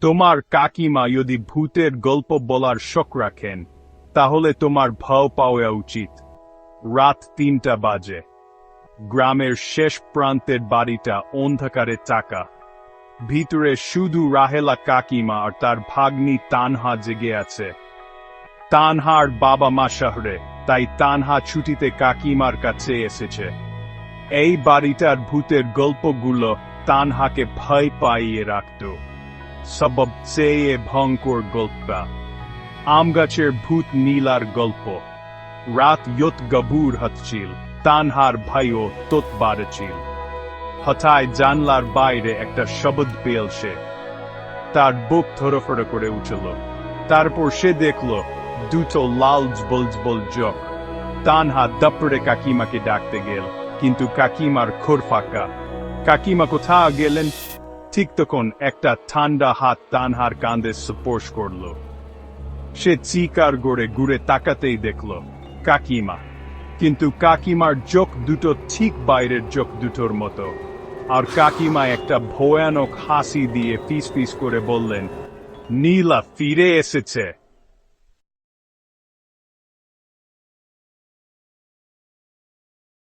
তোমার কাকিমা যদি ভূতের গল্প বলার শখ রাখেন তাহলে তোমার ভয় পাওয়া উচিত। রাত ৩টা বাজে। গ্রামের শেষ প্রান্তের বাড়িটা অন্ধকারে চাকা। ভিতরে শুধু রাহেলা কাকিমা আর তার ভাগ্নি তানহা জেগে আছে। তানহার বাবা মা শহরে, তাই তানহা ছুটিতে কাকিমার কাছে এসেছে। এই বাড়িটার ভূতের গল্পগুলো তানহাকে ভয় পাইয়ে রাখত। সবচেয়ে ভয়ঙ্কর গল্প আমগাছের ভূত নীলার গল্প। রাত যত গভীর হচ্ছিল, তানহার ভয়ও তত বাড়ছিল। হঠাৎ জানলার বাইরে একটা শব্দ পেল সে। তার বুক ধড়ফড় করে উঠল। তারপর সে দেখল দুটো লাল জ্বলজ্বল চোখ। তানহা দপড়ে কাকিমাকে ডাকতে গেল, কিন্তু কাকিমার ঘর ফাঁকা। কাকিমা কোথায় গেলেন? ঠিক তখন একটা ঠান্ডা হাত তানহার কাঁধে স্পর্শ করল। সে চিকার গড়ে ঘুরে তাকাতেই দেখল কাকিমা, কিন্তু কাকিমার চোখ দুটো ঠিক বাইরের চোখ দুটোর মতো। আর কাকিমা একটা ভয়ানক হাসি দিয়ে ফিস ফিস করে বললেন, নীলা ফিরে এসেছে।